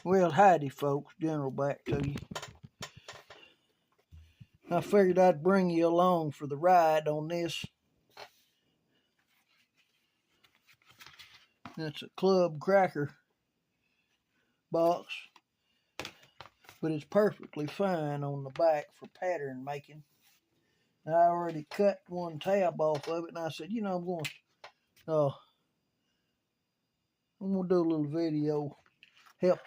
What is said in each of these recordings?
Well, howdy, folks. General back to you. I figured I'd bring you along for the ride on this. It's a club cracker box, but it's perfectly fine on the back for pattern making. I already cut one tab off of it, and I said, you know, I'm gonna do a little video, help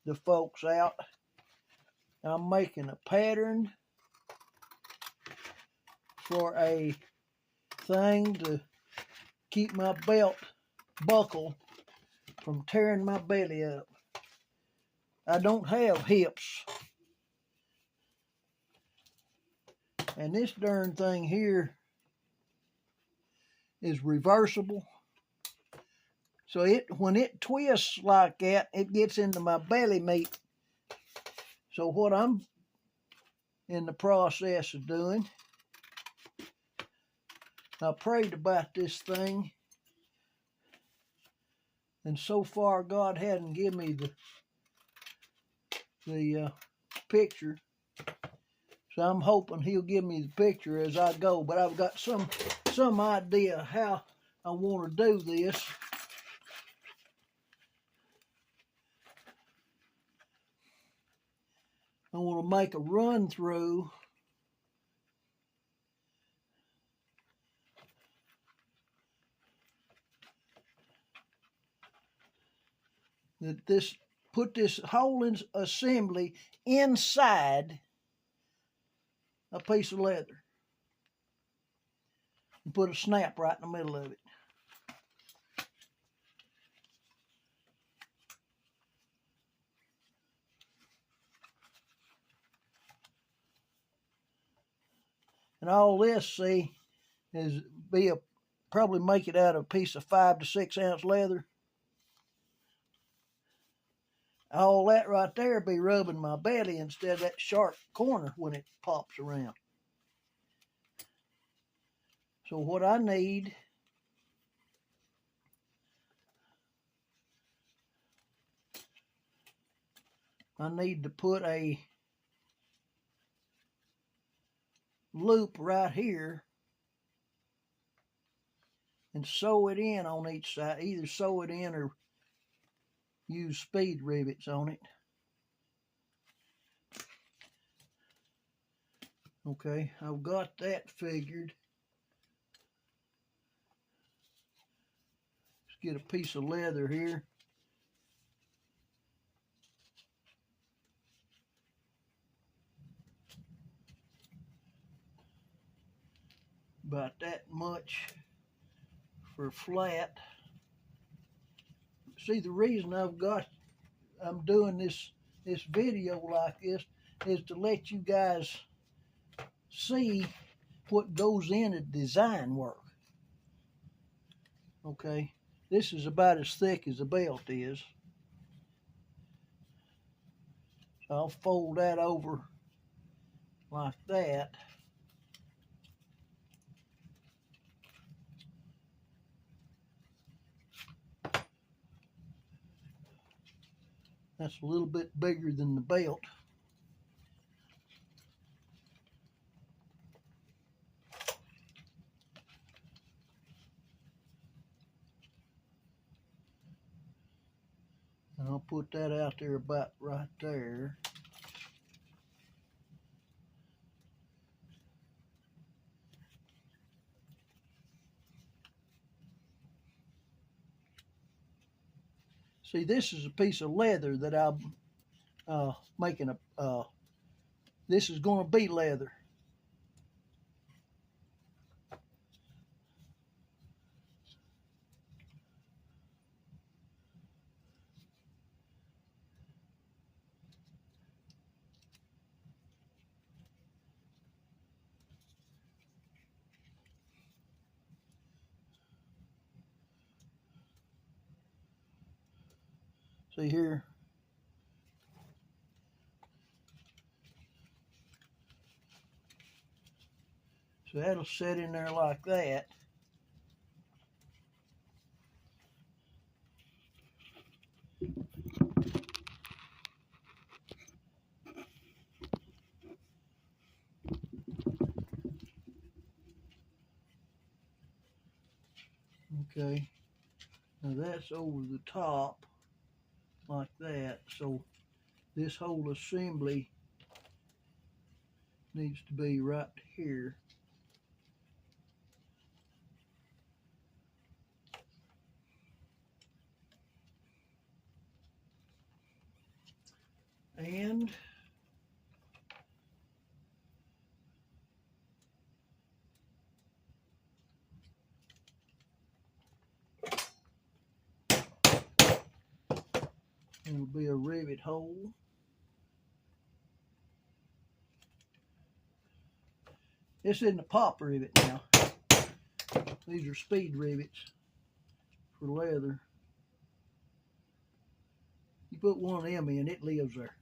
the folks out. I'm making a pattern for a thing to keep my belt buckle from tearing my belly up. I don't have hips. And this darn thing here is reversible. So when it twists like that, it gets into my belly meat. So what I'm in the process of doing, I prayed about this thing, and so far God hadn't given me the picture. So I'm hoping He'll give me the picture as I go. But I've got some idea how I want to do this. I want to make a run through that put this whole assembly inside a piece of leather and put a snap right in the middle of it. And all this, see, is probably make it out of a piece of 5 to 6 ounce leather. All that right there be rubbing my belly instead of that sharp corner when it pops around. So what I need to put a loop right here and sew it in on each side. Either sew it in or use speed rivets on it. Okay, I've got that figured. Let's get a piece of leather here. About that much for flat. See, the reason I'm doing this video like this is to let you guys see what goes into design work. Okay, this is about as thick as the belt is. So I'll fold that over like that. That's a little bit bigger than the belt. And I'll put that out there about right there. See, this is a piece of leather that I'm making this is going to be leather. See here? So that'll sit in there like that. Okay, now that's over the top like that, so this whole assembly needs to be right here. And it'll be a rivet hole. This isn't a pop rivet now. These are speed rivets for leather. You put one of them in, it lives there.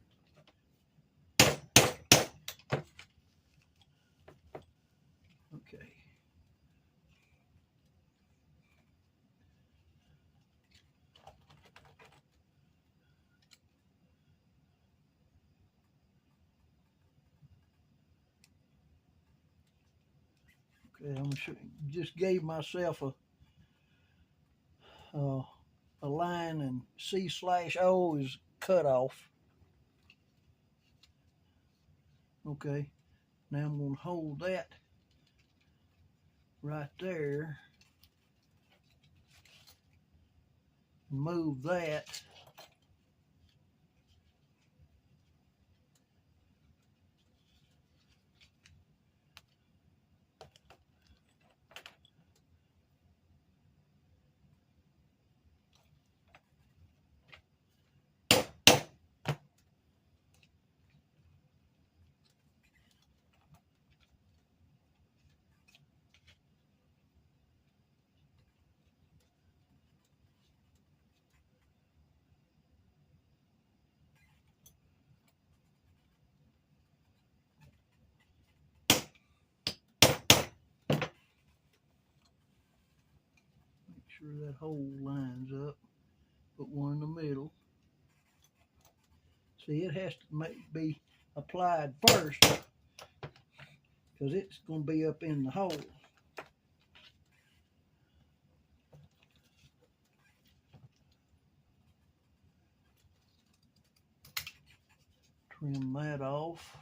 Okay. Okay, I'm sure, just gave myself a line, and C/O is cut off. Okay, now I'm going to hold that right there, move that, make sure that hole lines up, put one in the middle. See, it has to be applied first because it's going to be up in the hole. Trim that off.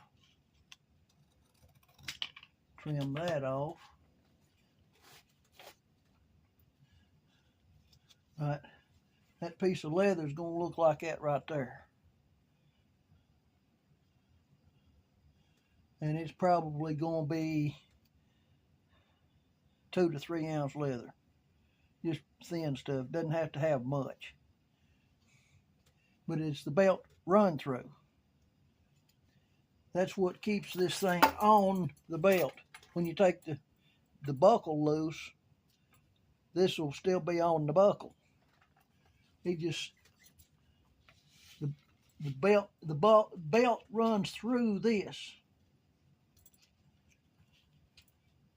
Trim that off. Right, that piece of leather is going to look like that right there. And it's probably going to be 2 to 3 ounce leather. Just thin stuff, doesn't have to have much. But it's the belt run through. That's what keeps this thing on the belt. When you take the buckle loose, this will still be on the buckle. It just, the belt runs through this.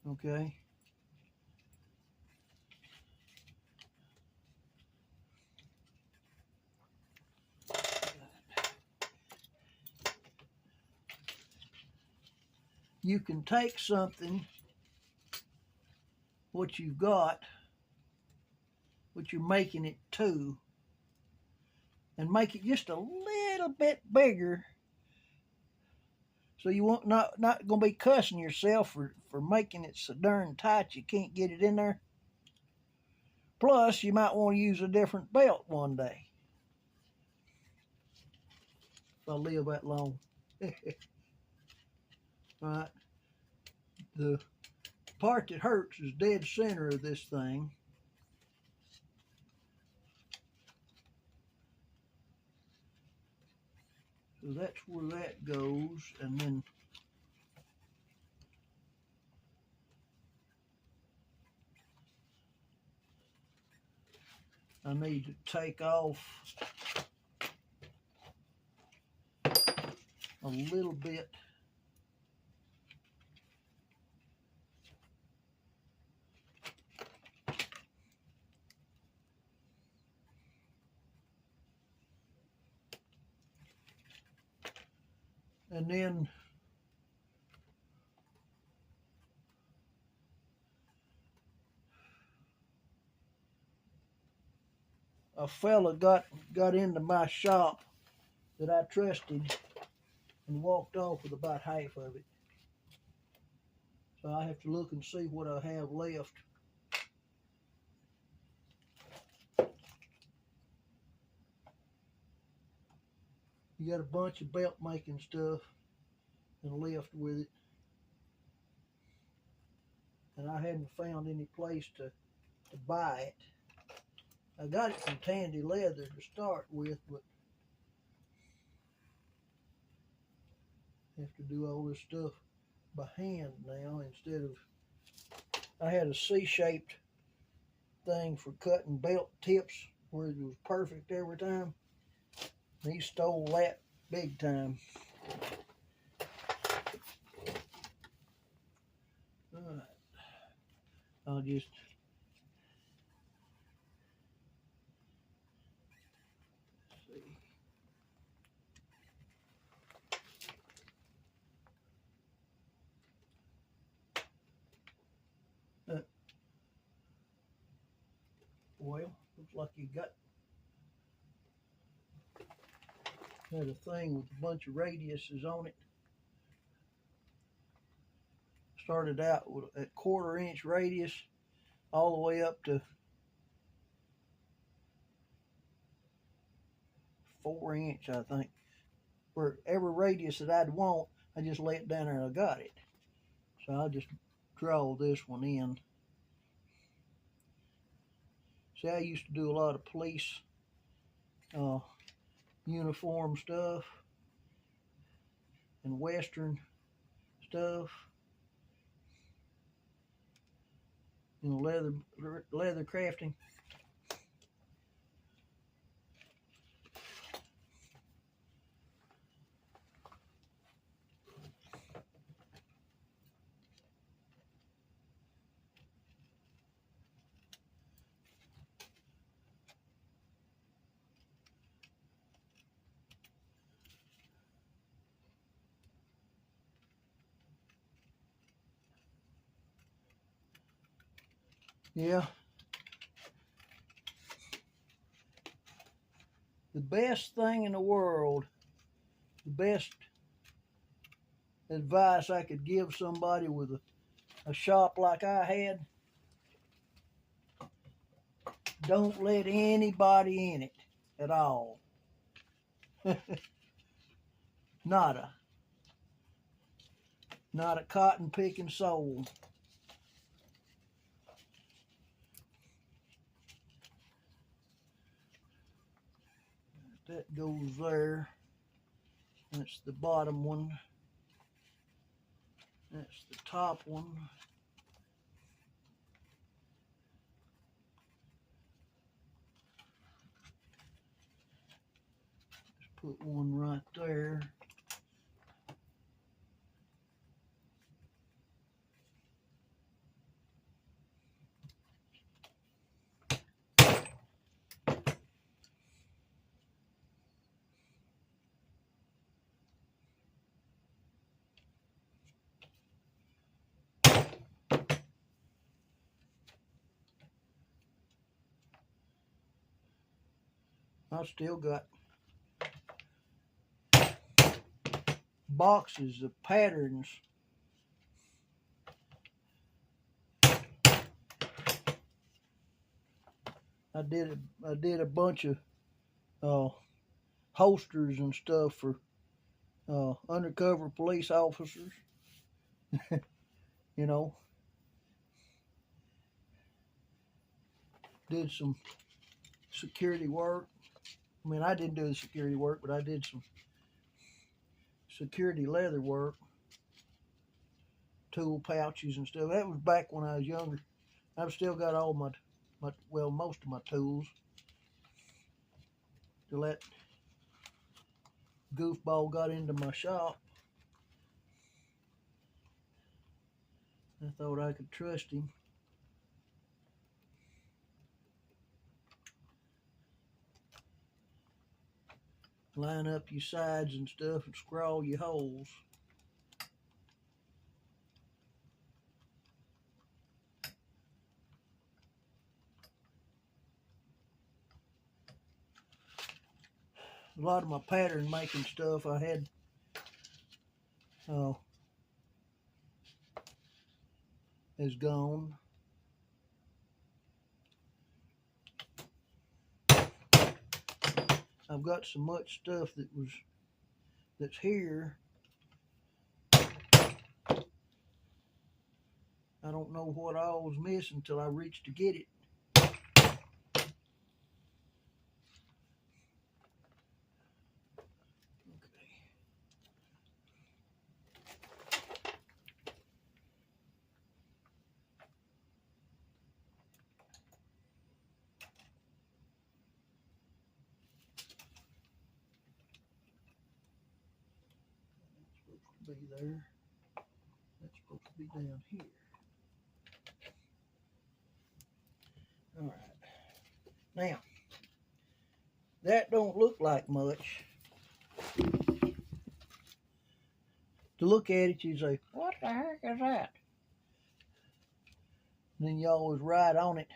Okay. You can take something, what you've got, what you're making it to, and make it just a little bit bigger, so you won't not going to be cussing yourself for making it so darn tight you can't get it in there. Plus, you might want to use a different belt one day. If I live that long. Right. The part that hurts is dead center of this thing. So that's where that goes, and then I need to take off a little bit . And then a fella got into my shop that I trusted and walked off with about half of it. So I have to look and see what I have left. You got a bunch of belt making stuff and left with it. And I hadn't found any place to buy it. I got it from Tandy Leather to start with, but I have to do all this stuff by hand now instead of, I had a C-shaped thing for cutting belt tips where it was perfect every time. He stole that big time. Alright. I'll just see. Well, looks like you had a thing with a bunch of radiuses on it. Started out with a 1/4 inch radius all the way up to 4 inch, I think. For every radius that I'd want, I just lay it down there and I got it. So I'll just draw this one in. See, I used to do a lot of police uniform stuff and Western stuff. You know, leather crafting. Yeah. The best thing in the world, the best advice I could give somebody with a shop like I had, don't let anybody in it at all. Not a cotton picking soul. That goes there. That's the bottom one. That's the top one. Just put one right there. I've still got boxes of patterns. I did a bunch of holsters and stuff for undercover police officers. You know, did some security work. I mean, I didn't do the security work, but I did some security leather work, tool pouches and stuff. That was back when I was younger. I've still got all my well, most of my tools. Till that goofball got into my shop, I thought I could trust him. Line up your sides and stuff and scrawl your holes. A lot of my pattern making stuff I had is gone. I've got so much stuff that's here. I don't know what I was missing until I reached to get it. Be there. That's supposed to be down here. All right. Now, that don't look like much. To look at it, you say, "What the heck is that?" And then you always ride on it.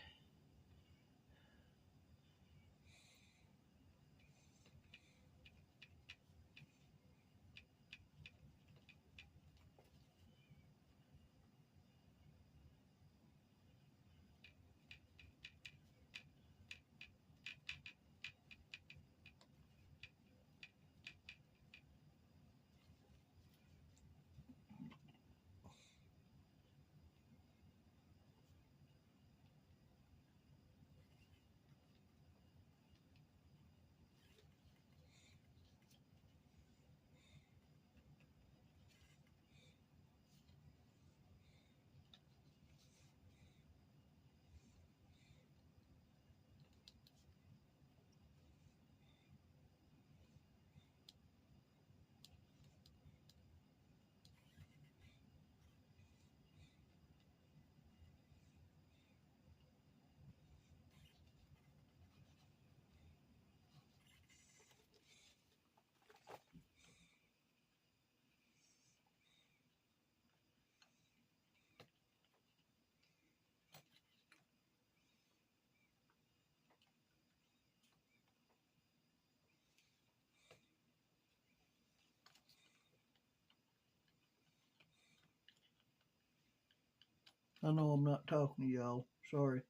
I know I'm not talking to y'all. Sorry.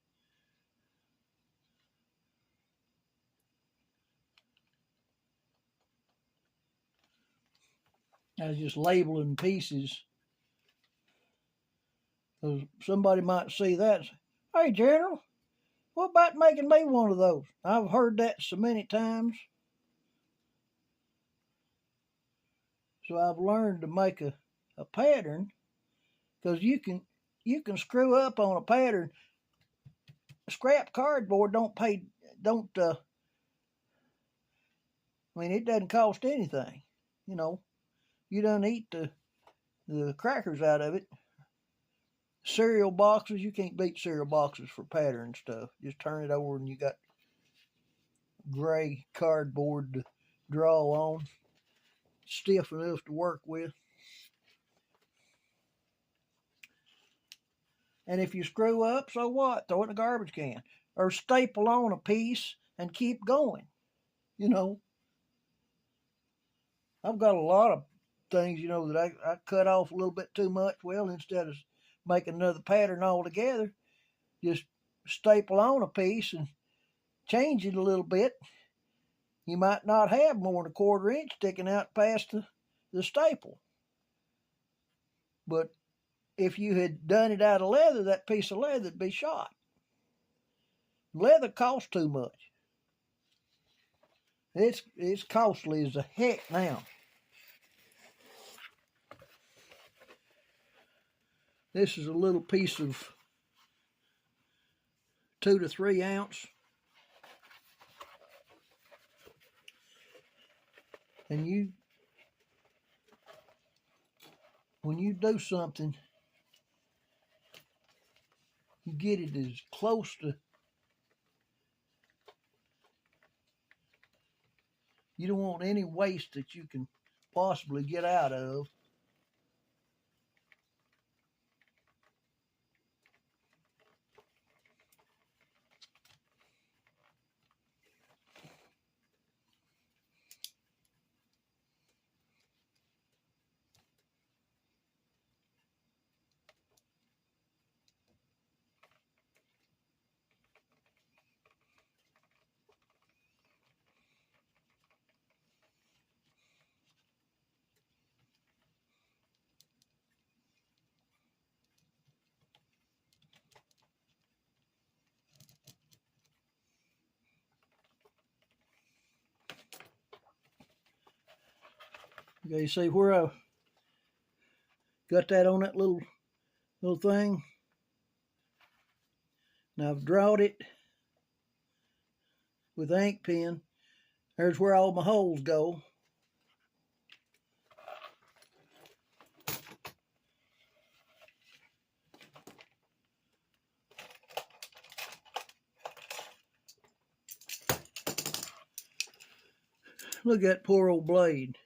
I was just labeling pieces. Because somebody might see that and say, "Hey, General, what about making me one of those?" I've heard that so many times. So I've learned to make a pattern, because you can screw up on a pattern. Scrap cardboard don't I mean, it doesn't cost anything. You know, you done eat the crackers out of it. Cereal boxes, you can't beat cereal boxes for pattern stuff. Just turn it over and you got gray cardboard to draw on, stiff enough to work with. And if you screw up, so what? Throw it in the garbage can. Or staple on a piece and keep going. You know, I've got a lot of things, that I cut off a little bit too much. Well, instead of making another pattern altogether, just staple on a piece and change it a little bit. You might not have more than a 1/4 inch sticking out past the staple. But if you had done it out of leather, that piece of leather would be shot. Leather costs too much. It's costly as a heck now. This is a little piece of 2 to 3 ounce. And when you do something, you get it as close to, you don't want any waste that you can possibly get out of. Okay, you see where I got that on that little thing? Now I've drawn it with an ink pen. There's where all my holes go. Look at that poor old blade.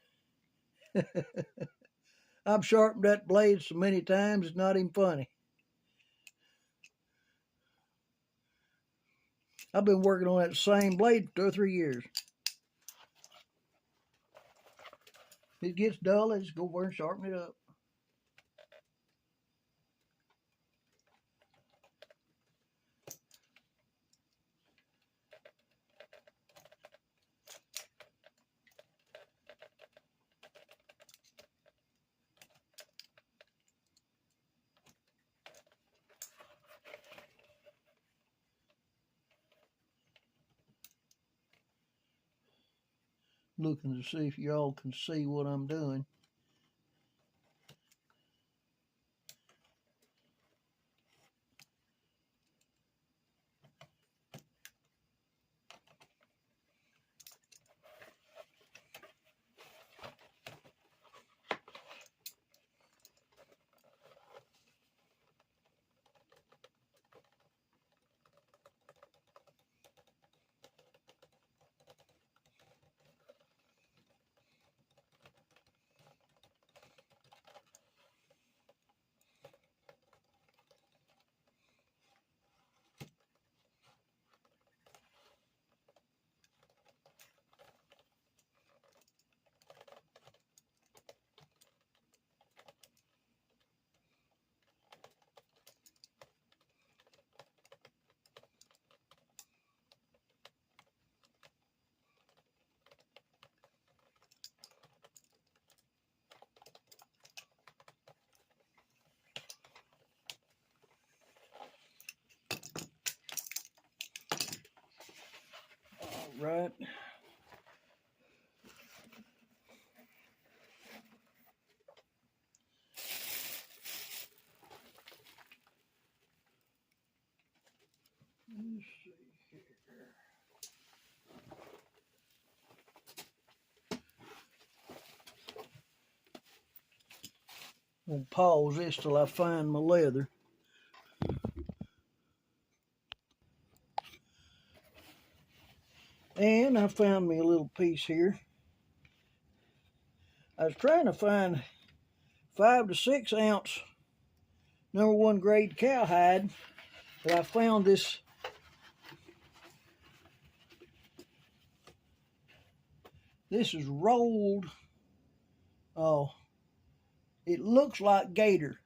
I've sharpened that blade so many times it's not even funny. I've been working on that same blade for 2 or 3 years. If it gets dull, I just go over and sharpen it up. Looking to see if y'all can see what I'm doing. All right. Let's see here. I'm gonna pause this till I find my leather. And I found me a little piece here. I was trying to find 5 to 6 ounce #1 grade cowhide, but I found this. This is rolled. Oh, it looks like gator.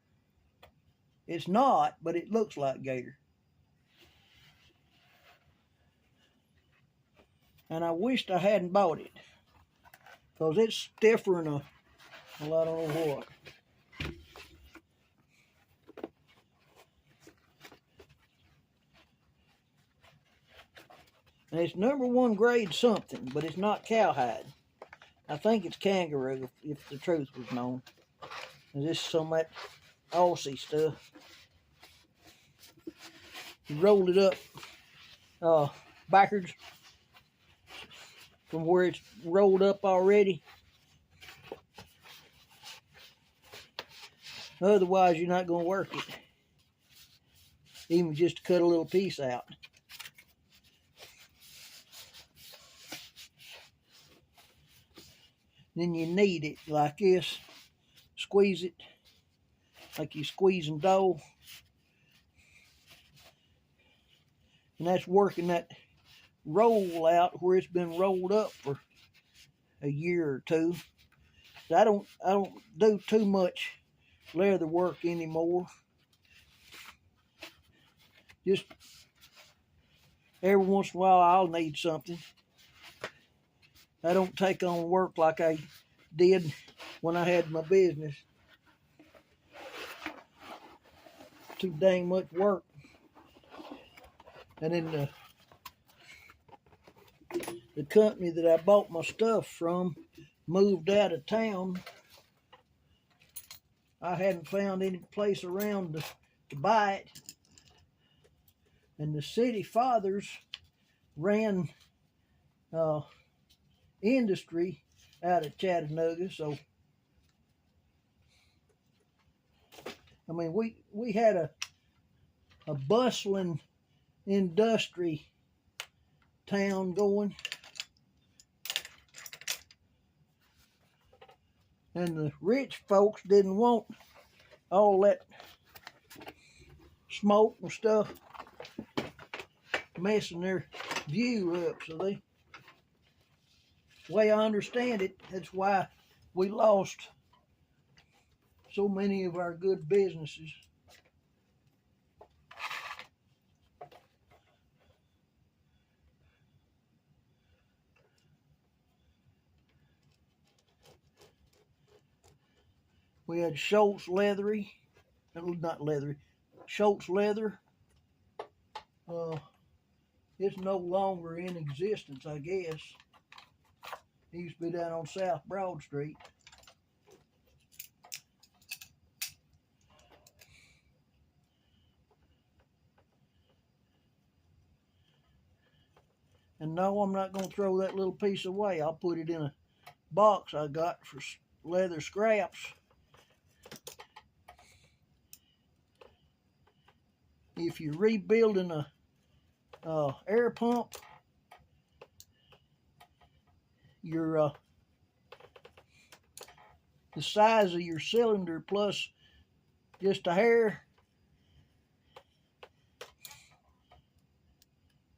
It's not, but it looks like gator. And I wished I hadn't bought it, because it's stiffer than well, I don't know what. And it's #1 grade something, but it's not cowhide. I think it's kangaroo, if the truth was known. And this is some of that Aussie stuff. You rolled it up backwards from where it's rolled up already. Otherwise, you're not going to work it. Even just to cut a little piece out. Then you knead it like this. Squeeze it like you're squeezing dough. And that's working that roll out where it's been rolled up for a year or 2. I don't do too much leather work anymore. Just every once in a while I'll need something. I don't take on work like I did when I had my business. Too dang much work. And then the company that I bought my stuff from, moved out of town, I hadn't found any place around to buy it. And the city fathers ran industry out of Chattanooga. So, I mean, we had a bustling industry town going. And the rich folks didn't want all that smoke and stuff messing their view up. So the way I understand it, that's why we lost so many of our good businesses. We had Schultz Leathery, not Leathery, Schultz Leather. It's no longer in existence, I guess. It used to be down on South Broad Street. And no, I'm not going to throw that little piece away. I'll put it in a box I got for leather scraps. If you're rebuilding a air pump, your the size of your cylinder plus just a hair,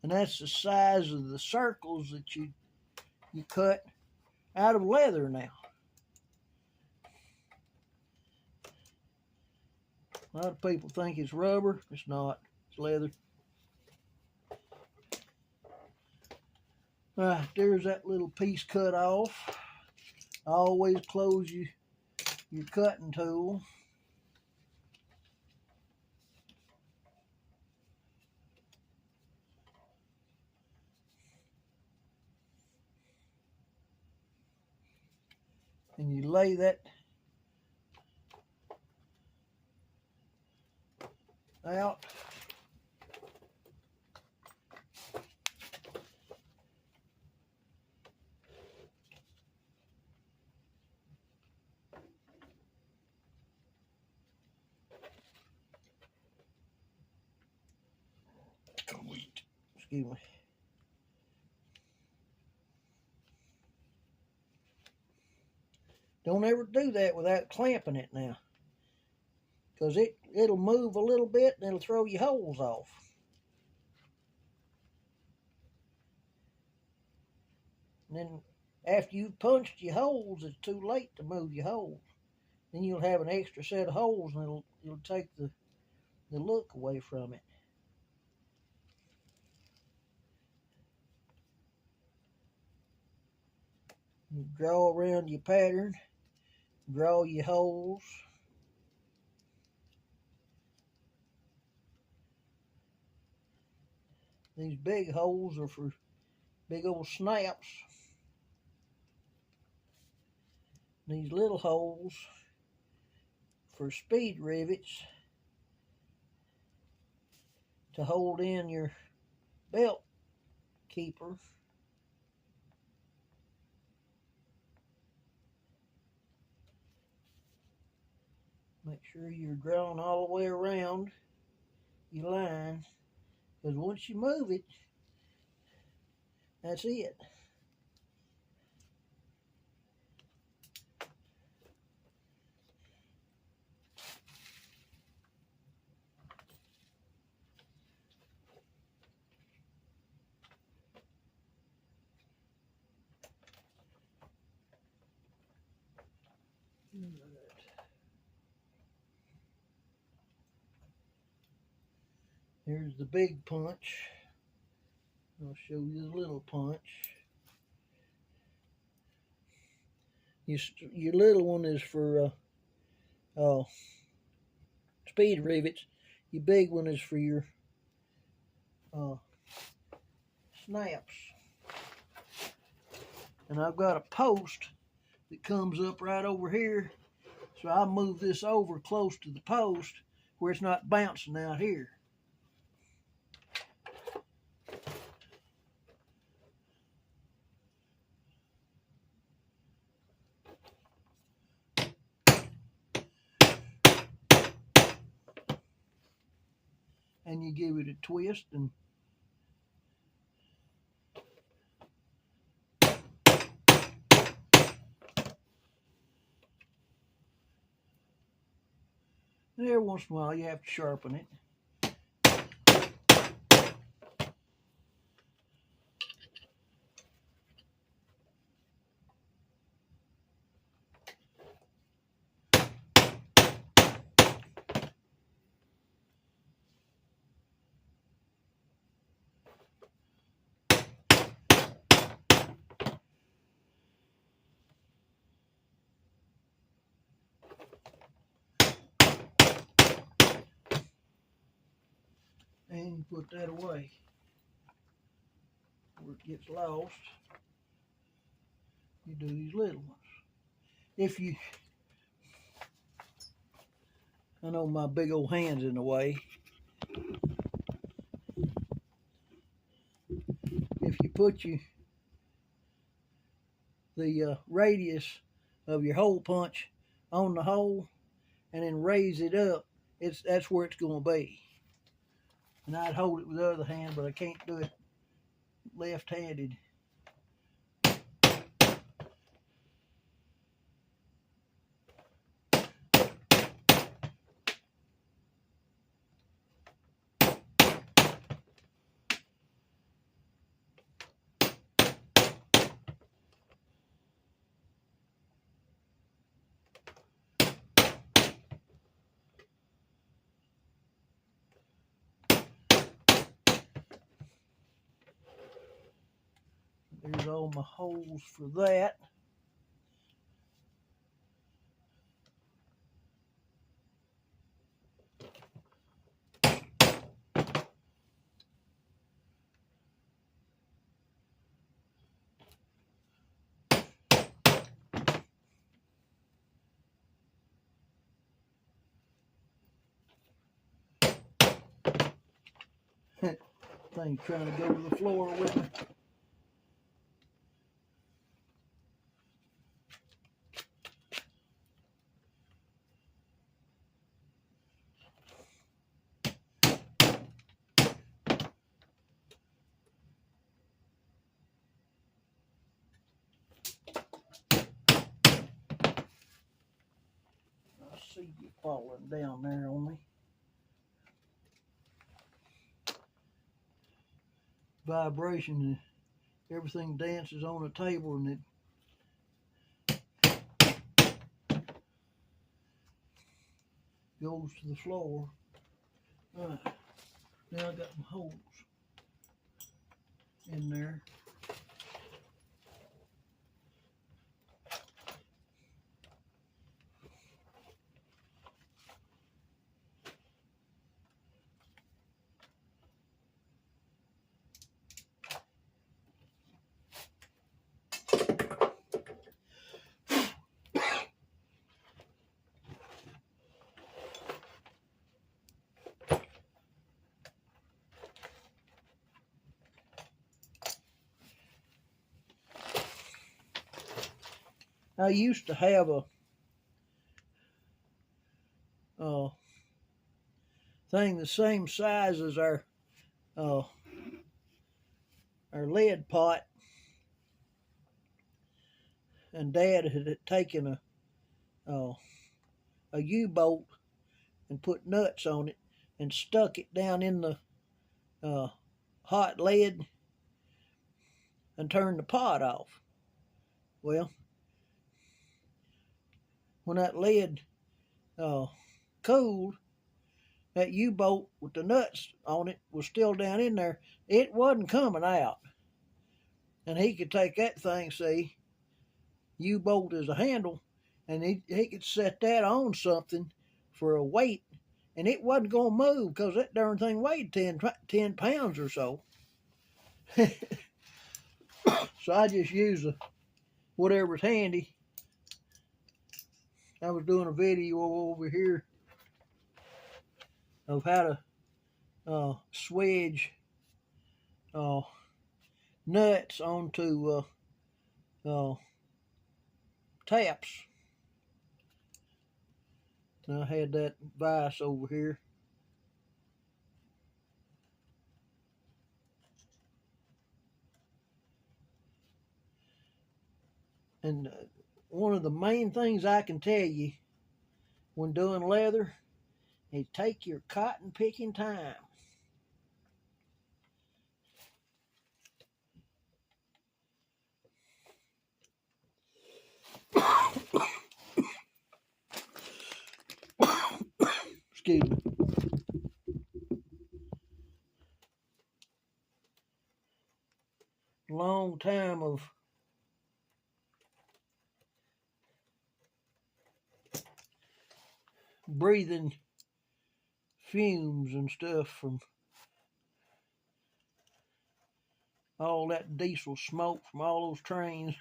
and that's the size of the circles that you cut out of leather now. A lot of people think it's rubber. It's not. It's leather. There's that little piece cut off. Always close your cutting tool. And you lay that out. Excuse me. Don't ever do that without clamping it now, because it'll move a little bit and it'll throw your holes off. And then after you've punched your holes, it's too late to move your holes. Then you'll have an extra set of holes, and it'll take the look away from it. You draw around your pattern, draw your holes. These big holes are for big old snaps. These little holes for speed rivets to hold in your belt keeper. Make sure you're drawing all the way around your line, because once you move it, that's it. Here's the big punch. I'll show you the little punch. Your little one is for speed rivets. Your big one is for your snaps. And I've got a post that comes up right over here. So I move this over close to the post where it's not bouncing out here. And you give it a twist and every once in a while you have to sharpen it. And you put that away where it gets lost. You do these little ones. If you, I know my big old hand's in the way. If you put the radius of your hole punch on the hole and then raise it up, that's where it's going to be. And I'd hold it with the other hand, but I can't do it left-handed. There's all my holes for that. Thing trying to go to the floor with me. I see you falling down there on me. Vibration, everything dances on the table and it goes to the floor. All right, now I got my holes in there. I used to have a thing the same size as our lead pot, and Dad had taken a U-bolt and put nuts on it and stuck it down in the hot lead and turned the pot off. Well, when that lead cooled, that U-bolt with the nuts on it was still down in there. It wasn't coming out. And he could take that thing, see, U-bolt as a handle, and he could set that on something for a weight, and it wasn't going to move because that darn thing weighed 10 pounds or so. So I just use whatever's handy I was doing a video over here of how to swedge nuts onto taps. And I had that vise over here. And one of the main things I can tell you when doing leather is take your cotton picking time. Excuse me. Long time of breathing fumes and stuff from all that diesel smoke from all those trains,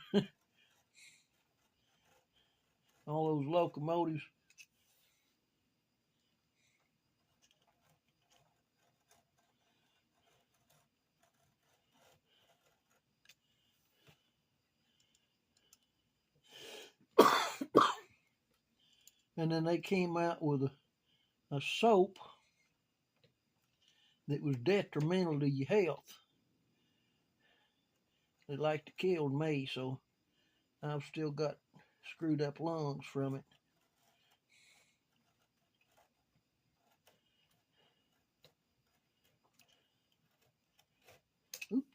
all those locomotives. And then they came out with a soap that was detrimental to your health. It like to kill me, so I've still got screwed up lungs from it. Oops.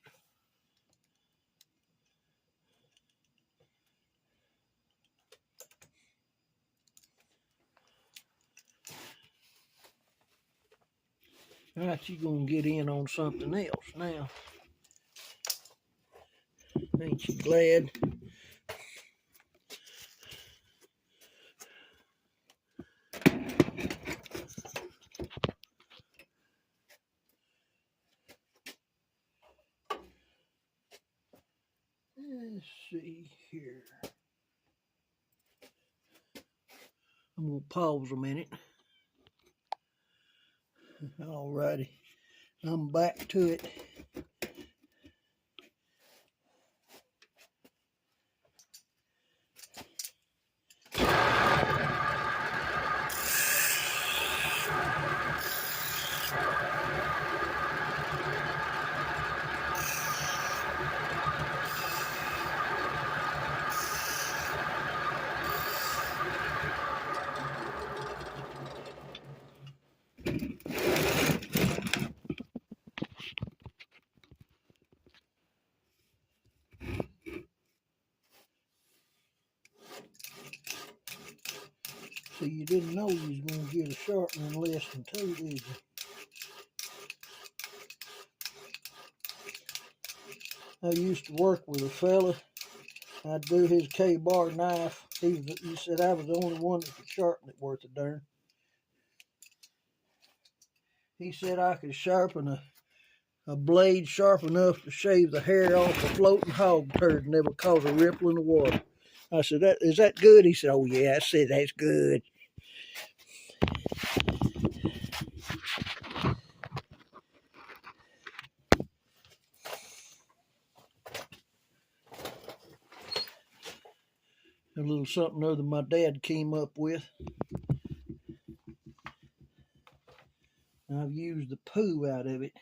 All right, you're going to get in on something else now. Ain't you glad? Let's see here. I'm going to pause a minute. Alrighty, I'm back to it. So you didn't know you was going to get a sharpening lesson too, did you? I used to work with a fella. I'd do his K-bar knife. He said I was the only one that could sharpen it worth a darn. He said I could sharpen a blade sharp enough to shave the hair off a floating hog turd and never cause a ripple in the water. I said, is that good? He said, oh yeah. I said, that's good. A little something other my dad came up with. I've used the poo out of it.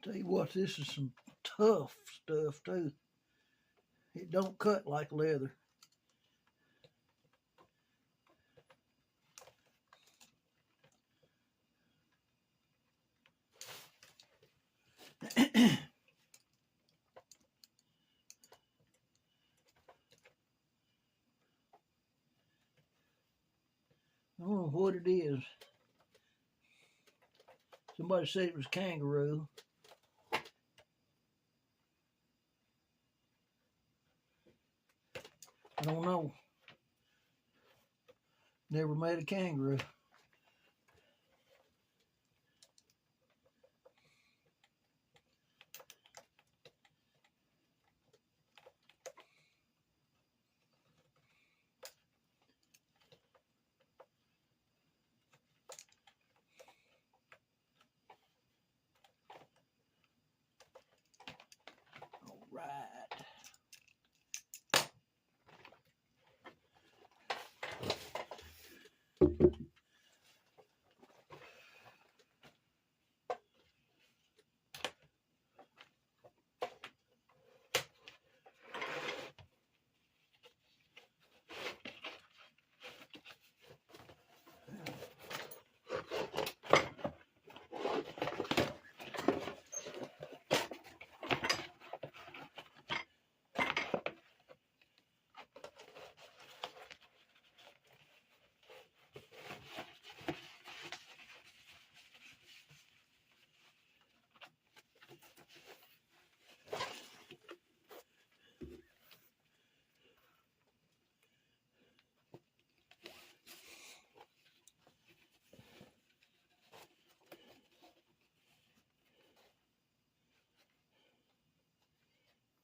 Tell you what, this is some tough stuff too. It don't cut like leather. I don't know what it is. Somebody said it was kangaroo. I don't know. Never made a kangaroo. All right.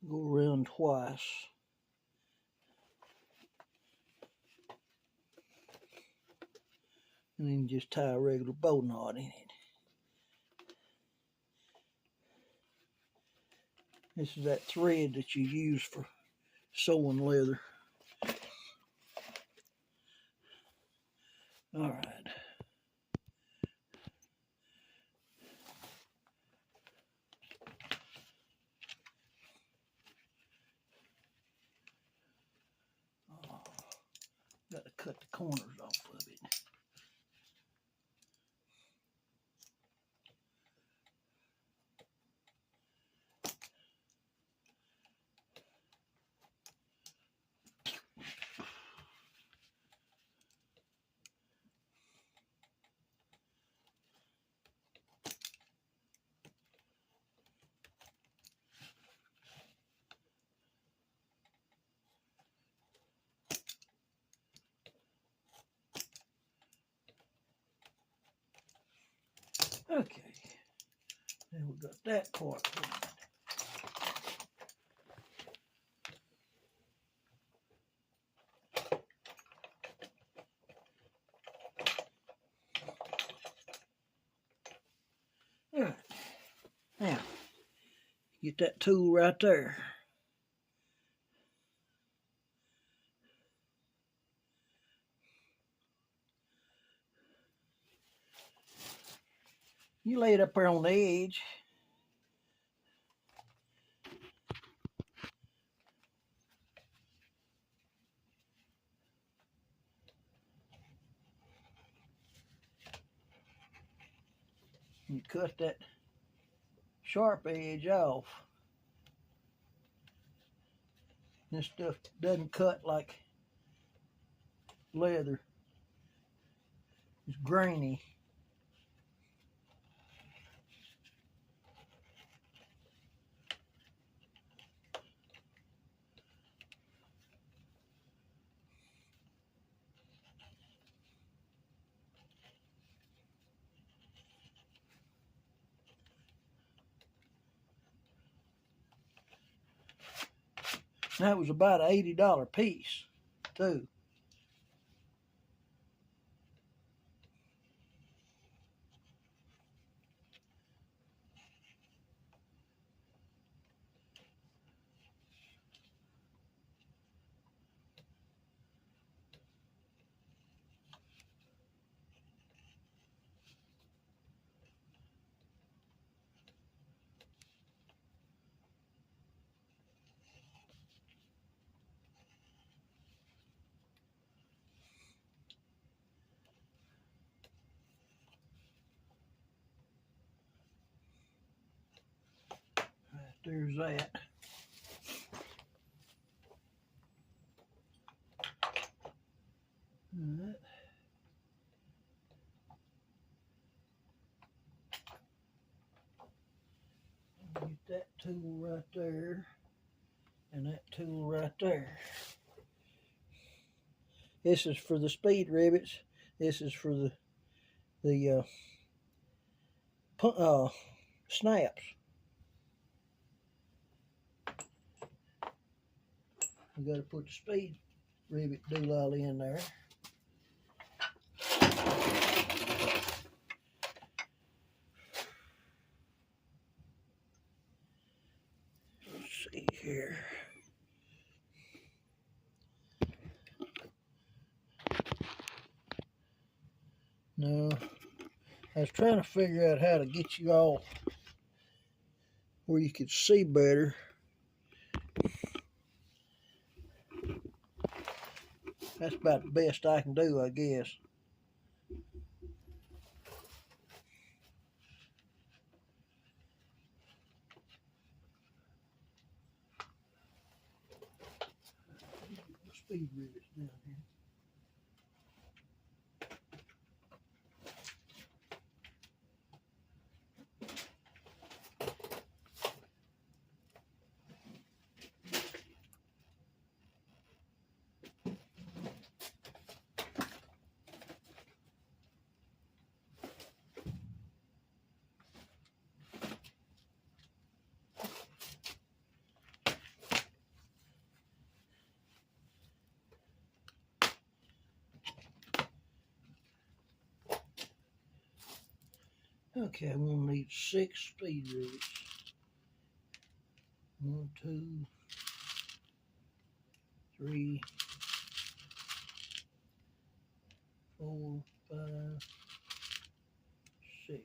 Go around twice. And then just tie a regular bow knot in it. This is that thread that you use for sewing leather. All right. Got to cut the corners off of it. Okay. Then we got that part done. All right. Now, get that tool right there. You lay it up there on the edge. You cut that sharp edge off. This stuff doesn't cut like leather. It's grainy. That was about an $80 piece, too. There's that. All right. Get that tool right there and that tool right there. This is for the speed rivets. This is for the snaps. We got to put the speed rivet doolal in there. Let's see here. No, I was trying to figure out how to get you all where you could see better. That's about the best I can do, I guess. Speed rivets down here. Okay, I'm gonna need 6 speed rivets. 1, 2, 3, 4, 5, 6.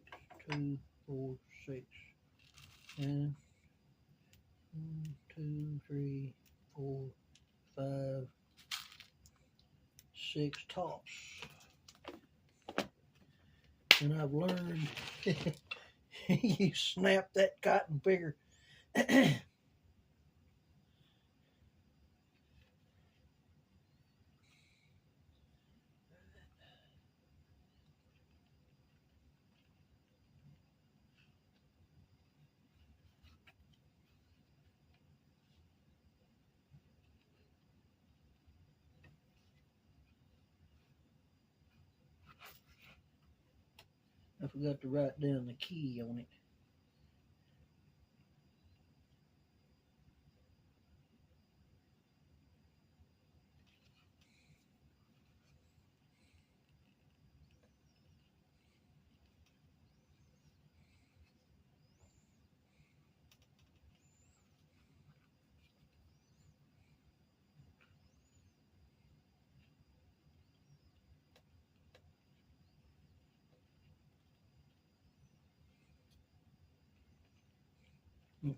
2, 4, 6. And 1, 2, 3, 4, 5, 6 tops. And I've learned you snap that cotton figure. I forgot to write down the key on it.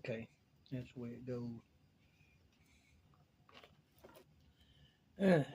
Okay, that's the way it goes. All right.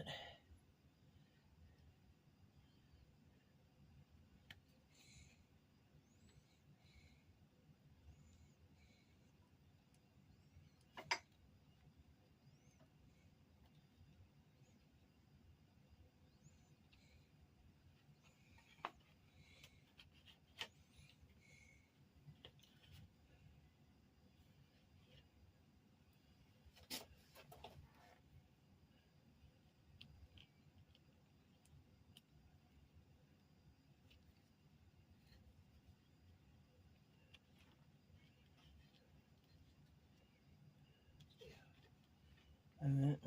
All right.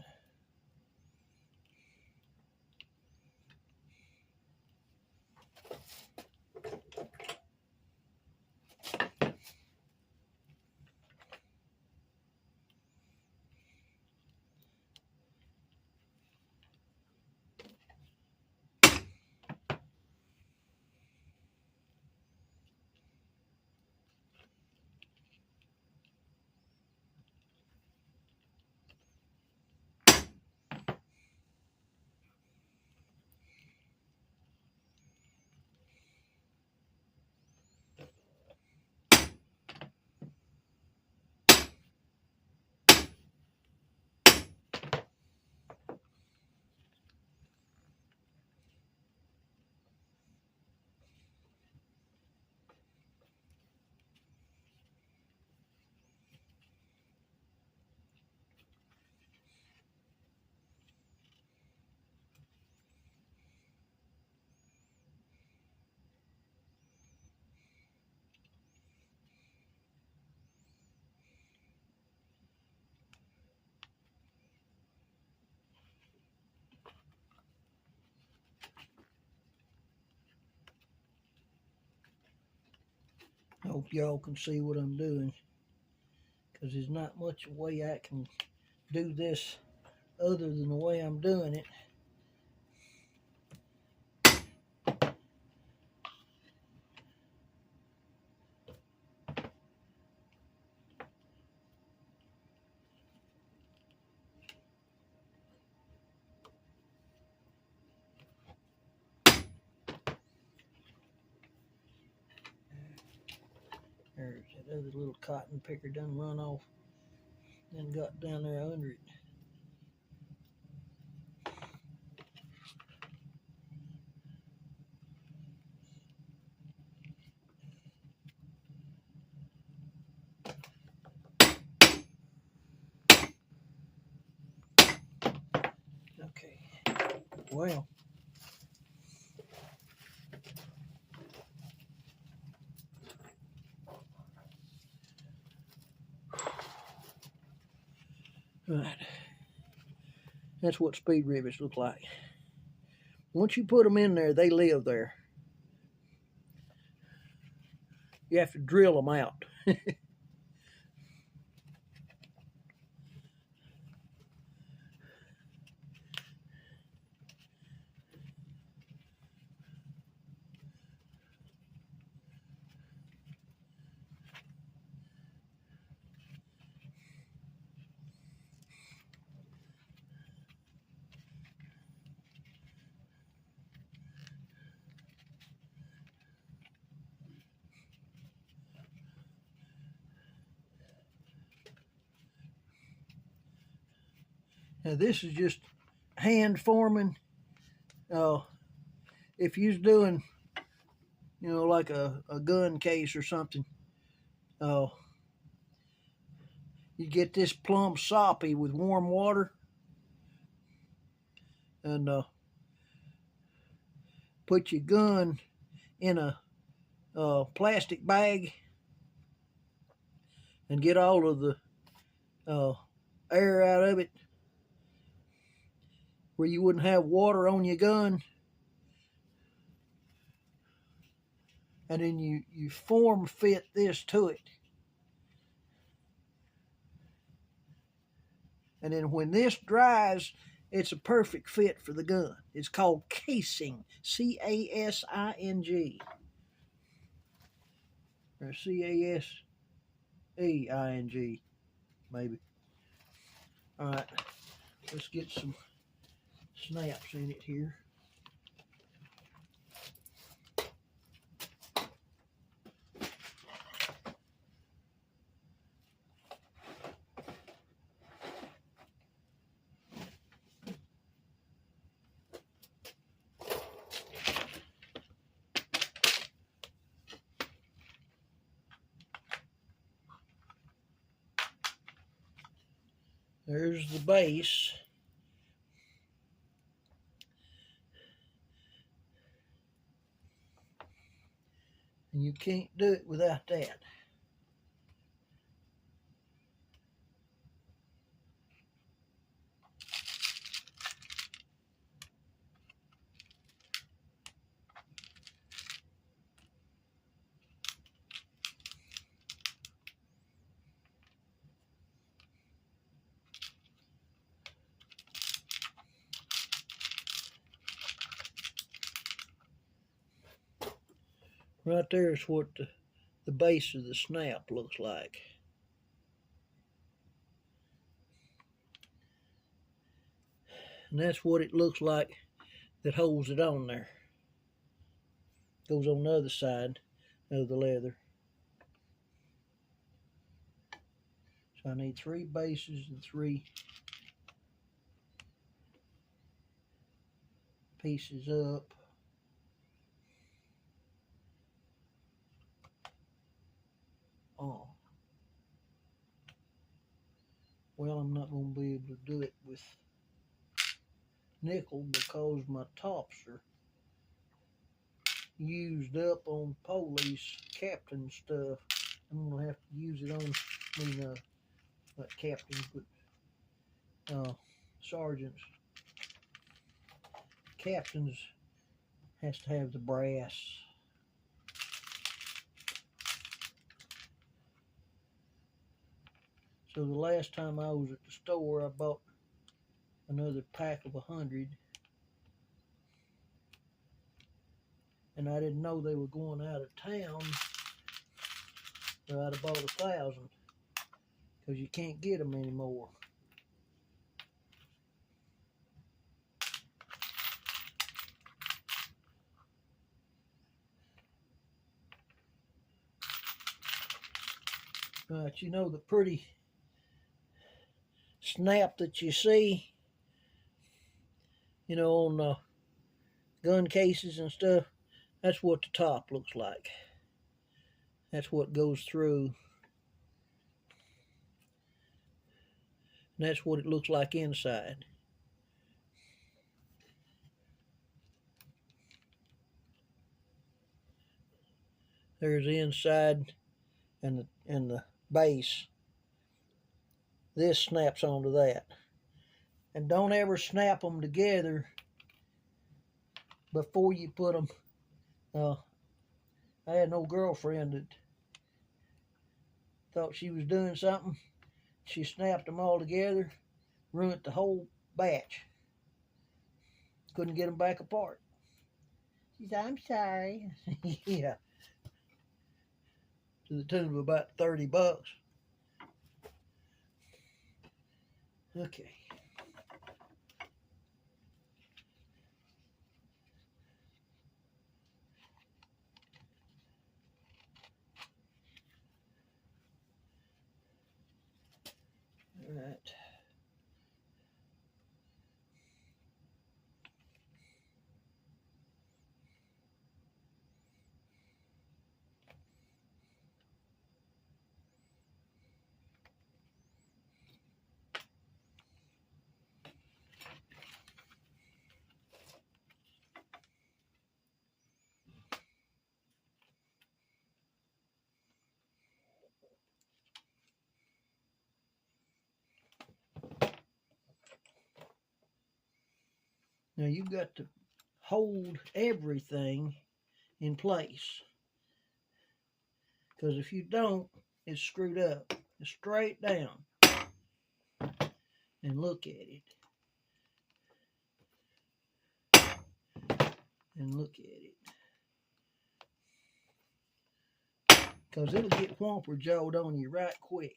Hope y'all can see what I'm doing, because there's not much way I can do this other than the way I'm doing it. There's that other little cotton picker done run off and got down there under it. Okay, well, right. That's what speed rivets look like. Once you put them in there, they live there. You have to drill them out. Now this is just hand forming. If you're doing, like a gun case or something, you get this plumb soppy with warm water, and put your gun in a plastic bag and get all of the air out of it, where you wouldn't have water on your gun. And then you form fit this to it. And then when this dries, it's a perfect fit for the gun. It's called casing, C-A-S-I-N-G. Or C-A-S-E-I-N-G, maybe. All right, let's get some snaps in it here. There's the base. And you can't do it without that. Right there is what the base of the snap looks like. And that's what it looks like that holds it on there. Goes on the other side of the leather. So I need 3 bases and 3 pieces up. Oh. Well, I'm not going to be able to do it with nickel because my tops are used up on police captain stuff. I'm going to have to use it on, not captains, but sergeants. Captains has to have the brass. So the last time I was at the store, I bought another pack of 100. And I didn't know they were going out of town, or I'd have bought 1,000, because you can't get them anymore. Right, you know the pretty snap that you see, you know, on the gun cases and stuff? That's what the top looks like. That's what goes through. And that's what it looks like inside. There's the inside and the base. This snaps onto that. And don't ever snap them together before you put them. I had no girlfriend that thought she was doing something. She snapped them all together, ruined the whole batch. Couldn't get them back apart. She said, "I'm sorry." Yeah. To the tune of about 30 bucks. Okay. All right. Now you've got to hold everything in place, because if you don't, it's screwed up. It's straight down. And look at it. And look at it. Because it'll get whomper jawed on you right quick.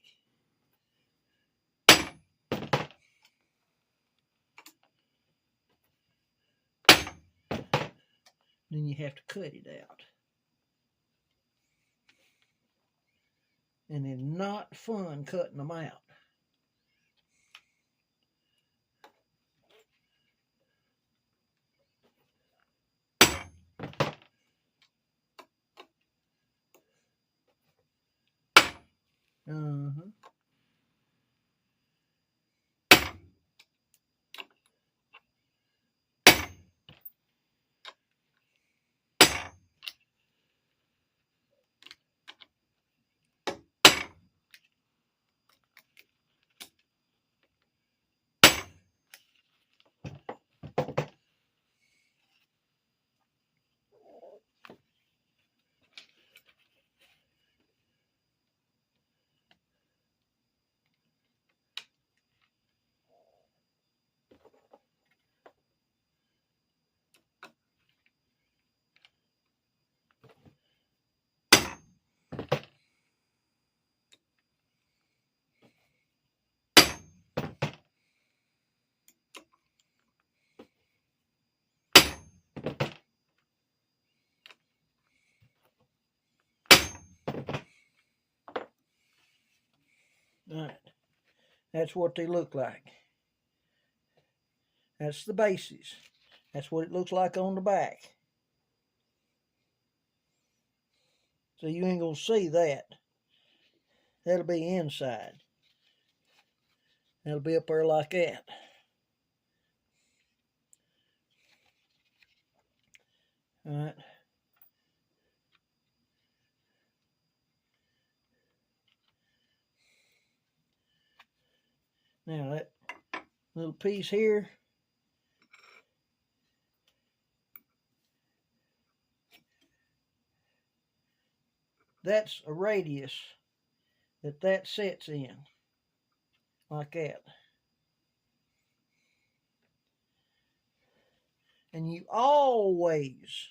Then you have to cut it out. And it's not fun cutting them out. Uh-huh. All right. That's what they look like. That's the bases. That's what it looks like on the back. So you ain't going to see that. That'll be inside. That'll be up there like that. All right. Now that little piece here, that's a radius that sets in. like that. And you always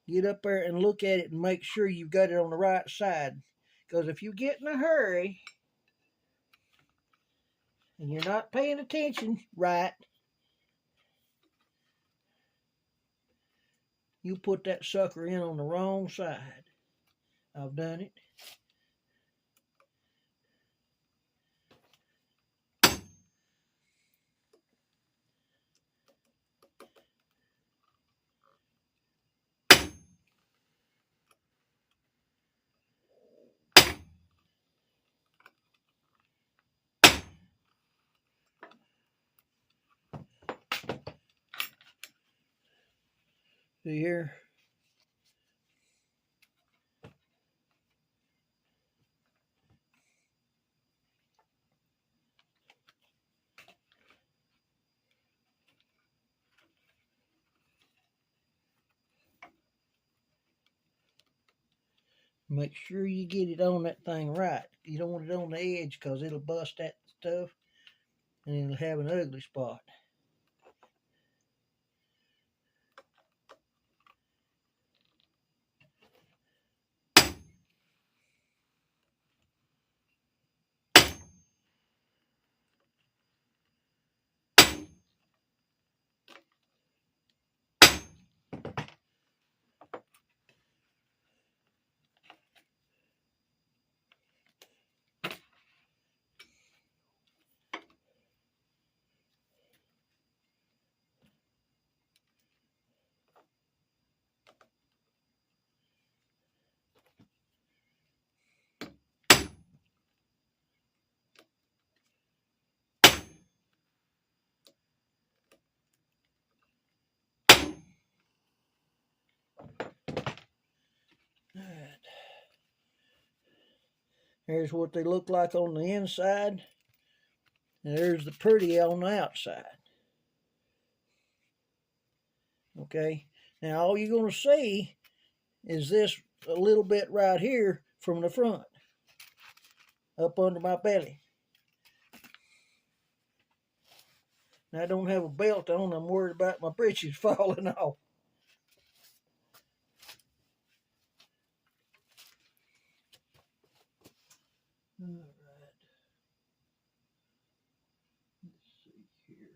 get up there and look at it and make sure you've got it on the right side. Because if you get in a hurry and you're not paying attention right, you put that sucker in on the wrong side. I've done it. See here? Make sure you get it on that thing right. You don't want it on the edge because it'll bust that stuff and it'll have an ugly spot. All right. Here's what they look like on the inside. And there's the pretty on the outside. Okay. Now all you're going to see is this a little bit right here from the front. Up under my belly. Now I don't have a belt on. I'm worried about my breeches falling off. All right. Let's see here.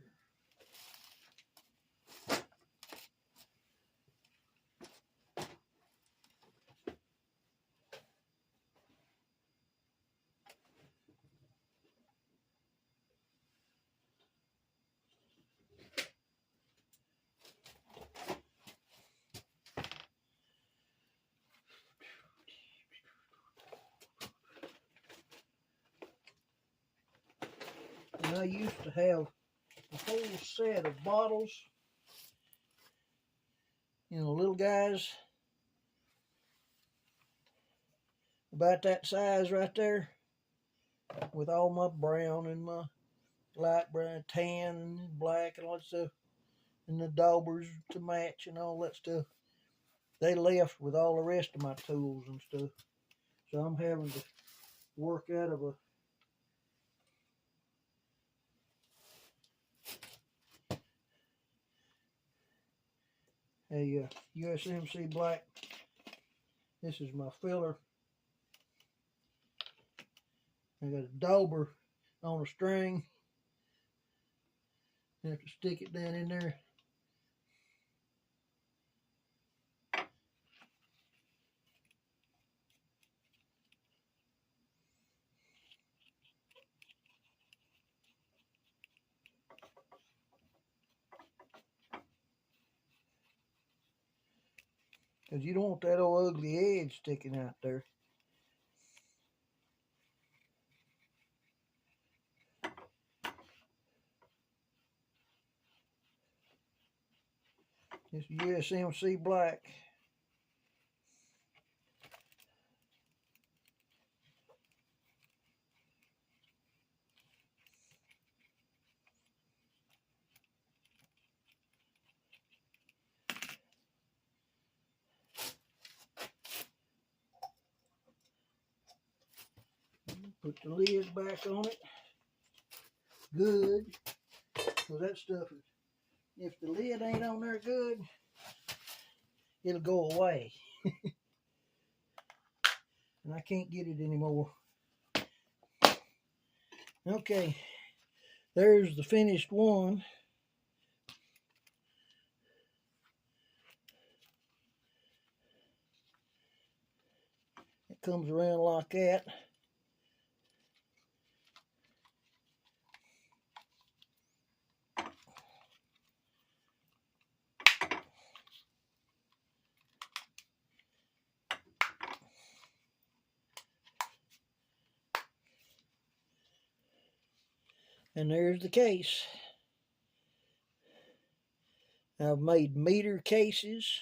And I used to have a whole set of bottles, you know, little guys about that size right there, with all my brown and my light brown, tan and black and all that stuff, and the daubers to match and all that stuff. They left with all the rest of my tools and stuff. So I'm having to work out of a USMC black. This is my filler. I got a dauber on a string. I have to stick it down in there. Because you don't want that old ugly edge sticking out there. This USMC black. Put the lid back on it. good, because that stuff, if the lid ain't on there good, it'll go away. And I can't get it anymore. Okay, there's the finished one. It comes around like that. And there's the case. I've made meter cases,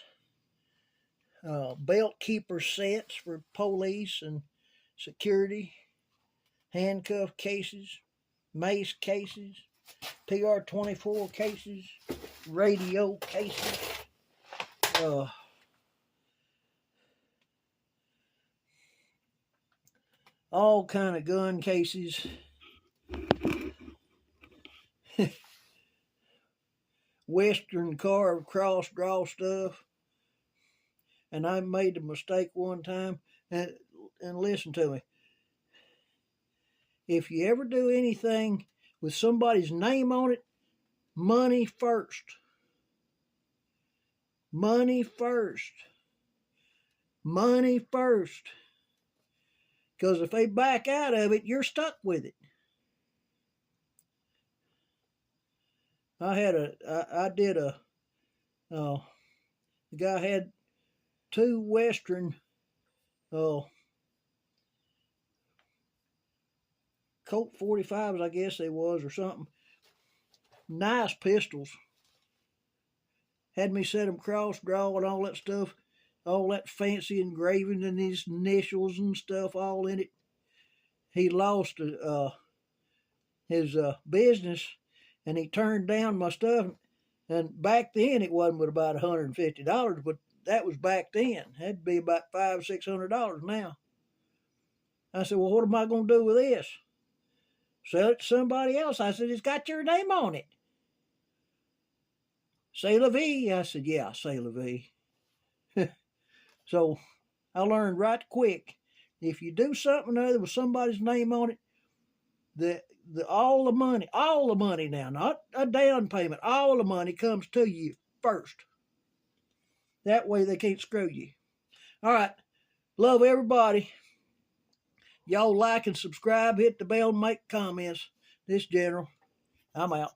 belt keeper sets for police and security, handcuff cases, mace cases, PR-24 cases, radio cases, all kind of gun cases. Western carved cross draw stuff. And I made a mistake one time, and listen to me. If you ever do anything with somebody's name on it, money first. Money first. Money first. Because if they back out of it, you're stuck with it. The guy had two Western Colt 45s, I guess they was, or something. Nice pistols. Had me set them cross draw and all that stuff, all that fancy engraving and his initials and stuff all in it. He lost his business, and he turned down my stuff. And back then it wasn't but about $150, but that was back then. That'd be about $500-600 now. I said, well, what am I going to do with this? Sell it to somebody else. I said, it's got your name on it. C'est la vie. I said, yeah, c'est la vie. So I learned right quick, if you do something other with somebody's name on it, all the money now, not a down payment, all the money comes to you first. That way they can't screw you. All right. Love everybody. Y'all like and subscribe, hit the bell, and make comments. This General, I'm out.